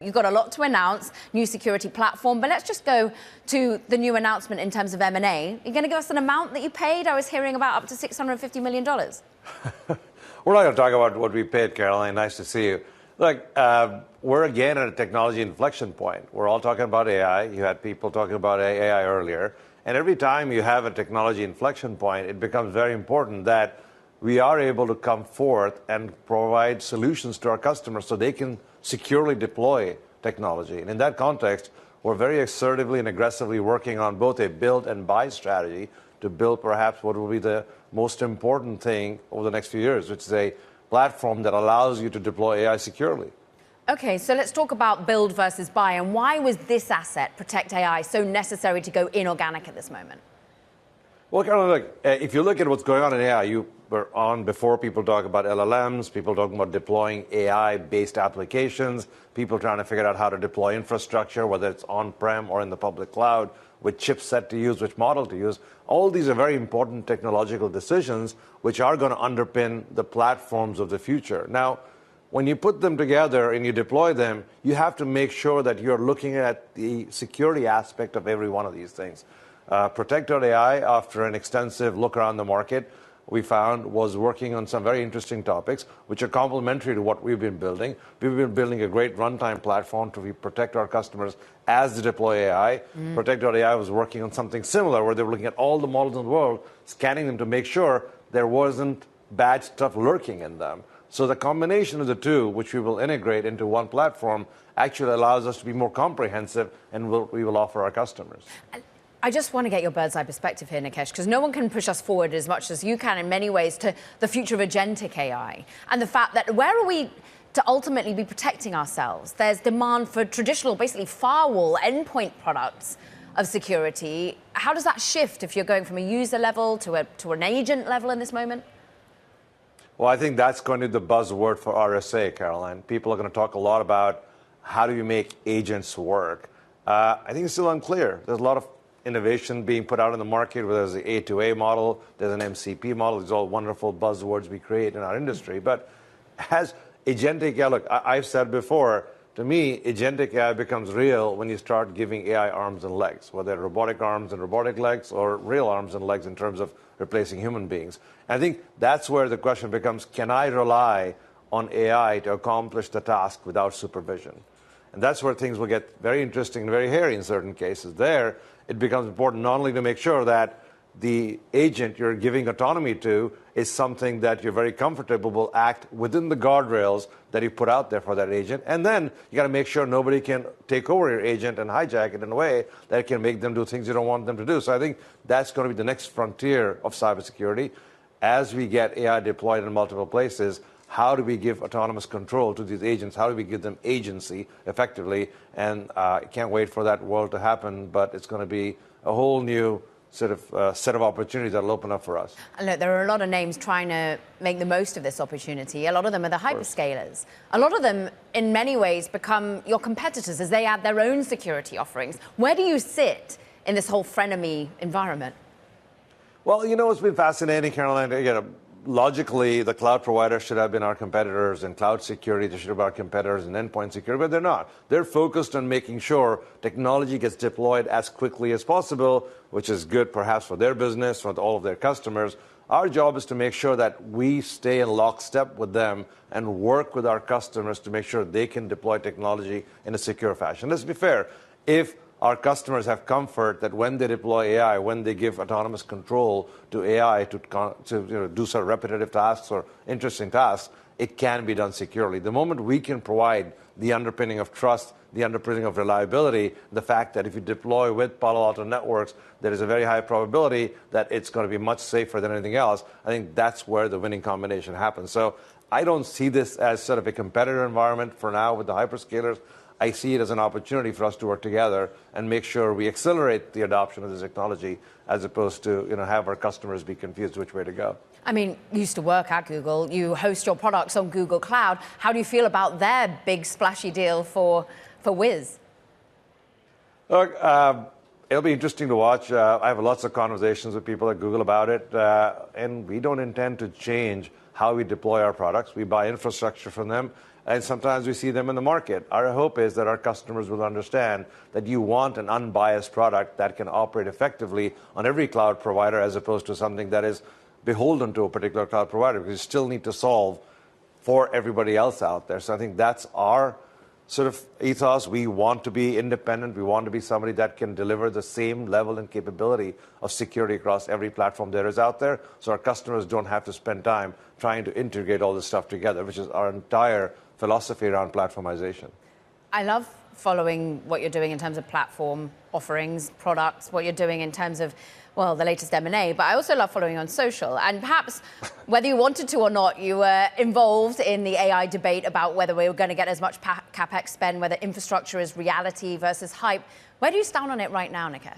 You've got a lot to announce, new security platform, but let's just go to the new announcement in terms of M&A. You're going to give us an amount that you paid? I was hearing about up to $650 million. We're not going to talk about what we paid, Caroline. Nice to see you. Look, we're again at a technology inflection point. We're all talking about AI. You had people talking about AI earlier. And every time you have a technology inflection point, it becomes very important that we are able to come forth and provide solutions to our customers so they can securely deploy technology. And in that context, we're very assertively and aggressively working on both a build and buy strategy to build perhaps what will be the most important thing over the next few years, which is a platform that allows you to deploy AI securely. Okay, so let's talk about build versus buy. And why was this asset, Protect AI, so necessary to go inorganic at this moment? Well, Caroline, look, if you look at what's going on in AI, you were on before people talk about LLMs, people talking about deploying AI-based applications, people trying to figure out how to deploy infrastructure, whether it's on-prem or in the public cloud, which chipset to use, which model to use. All these are very important technological decisions which are going to underpin the platforms of the future. Now, when you put them together and you deploy them, you have to make sure that you're looking at the security aspect of every one of these things. Protect AI, after an extensive look around the market, we found was working on some very interesting topics, which are complementary to what we've been building. We've been building a great runtime platform to protect our customers as they deploy AI. Protect AI was working on something similar, where they were looking at all the models in the world, scanning them to make sure there wasn't bad stuff lurking in them. So the combination of the two, which we will integrate into one platform, actually allows us to be more comprehensive and we will offer our customers. I just want to get your bird's eye perspective here, Nikesh, because no one can push us forward as much as you can in many ways to the future of agentic AI and the fact that where are we to ultimately be protecting ourselves? There's demand for traditional, basically firewall endpoint products of security. How does that shift if you're going from a user level to an agent level in this moment? Well, I think that's going to be the buzzword for RSA, Caroline. People are going to talk a lot about how do you make agents work. I think it's still unclear. There's a lot of innovation being put out in the market, where there's the A2A model, there's an MCP model. These are all wonderful buzzwords we create in our industry. But as agentic AI, look, I've said before, to me, agentic AI becomes real when you start giving AI arms and legs, whether robotic arms and robotic legs or real arms and legs in terms of replacing human beings. And I think that's where the question becomes, can I rely on AI to accomplish the task without supervision? And that's where things will get very interesting and very hairy in certain cases. There, it becomes important not only to make sure that the agent you're giving autonomy to is something that you're very comfortable will act within the guardrails that you put out there for that agent. And then you got to make sure nobody can take over your agent and hijack it in a way that can make them do things you don't want them to do. So I think that's going to be the next frontier of cybersecurity. As we get AI deployed in multiple places, how do we give autonomous control to these agents? How do we give them agency effectively? And I can't wait for that world to happen, but it's going to be a whole new sort of set of opportunities that will open up for us. And look, there are a lot of names trying to make the most of this opportunity. A lot of them are the hyperscalers. A lot of them, in many ways, become your competitors as they add their own security offerings. Where do you sit in this whole frenemy environment? Well, you know, it's been fascinating, Caroline. Logically, the cloud providers should have been our competitors, and cloud security, they should have been our competitors, and endpoint security, but they're not. They're focused on making sure technology gets deployed as quickly as possible, which is good perhaps for their business, for all of their customers. Our job is to make sure that we stay in lockstep with them and work with our customers to make sure they can deploy technology in a secure fashion. Let's be fair. If our customers have comfort that when they deploy AI, when they give autonomous control to AI to do some repetitive tasks or interesting tasks, it can be done securely. The moment we can provide the underpinning of trust, the underpinning of reliability, the fact that if you deploy with Palo Alto networks, there is a very high probability that it's going to be much safer than anything else, I think that's where the winning combination happens. So I don't see this as sort of a competitor environment for now with the hyperscalers. I see it as an opportunity for us to work together and make sure we accelerate the adoption of this technology, as opposed to have our customers be confused which way to go. I mean, you used to work at Google. You host your products on Google Cloud. How do you feel about their big splashy deal for Wiz? Look, it'll be interesting to watch. I have lots of conversations with people at Google about it, and we don't intend to change how we deploy our products. We buy infrastructure from them, and sometimes we see them in the market. Our hope is that our customers will understand that you want an unbiased product that can operate effectively on every cloud provider, as opposed to something that is beholden to a particular cloud provider, because you still need to solve for everybody else out there. So I think that's our sort of ethos. We want to be independent. We want to be somebody that can deliver the same level and capability of security across every platform there is out there, so our customers don't have to spend time trying to integrate all this stuff together, which is our entire philosophy around platformization. I love following what you're doing in terms of platform offerings, products, what you're doing in terms of, well, the latest M&A, but I also love following on social. And perhaps, whether you wanted to or not, you were involved in the AI debate about whether we were going to get as much capex spend, whether infrastructure is reality versus hype. Where do you stand on it right now, Nikesh?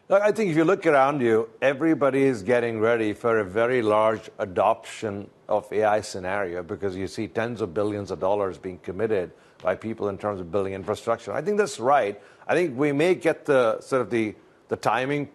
Look, I think if you look around you, everybody is getting ready for a very large adoption of AI scenario, because you see tens of billions of dollars being committed by people in terms of building infrastructure. I think that's right. I think we may get the sort of the timing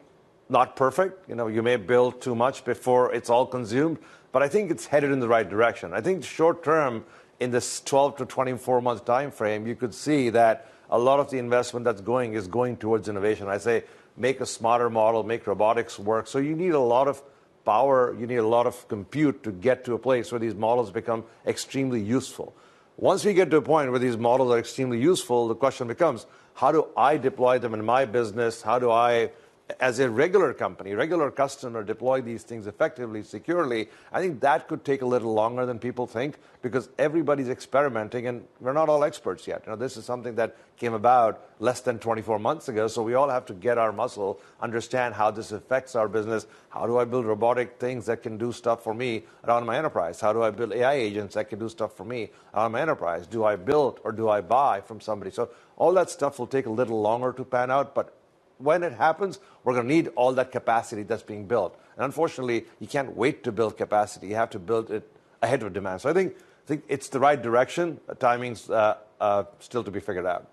not perfect. You know, you may build too much before it's all consumed, but I think it's headed in the right direction. I think short term, in this 12 to 24 month time frame, you could see that a lot of the investment that's going is going towards innovation. I say, make a smarter model, make robotics work. So you need a lot of power, you need a lot of compute to get to a place where these models become extremely useful. Once we get to a point where these models are extremely useful, the question becomes, how do I deploy them in my business? How do I, as a regular company, regular customer, deploy these things effectively, securely? I think that could take a little longer than people think, because everybody's experimenting and we're not all experts yet. You know, this is something that came about less than 24 months ago, so we all have to get our muscle, understand how this affects our business. How do I build robotic things that can do stuff for me around my enterprise? How do I build AI agents that can do stuff for me around my enterprise? Do I build or do I buy from somebody? So all that stuff will take a little longer to pan out, but when it happens, we're going to need all that capacity that's being built. And unfortunately, you can't wait to build capacity. You have to build it ahead of demand. So I think it's the right direction. Timing's still to be figured out.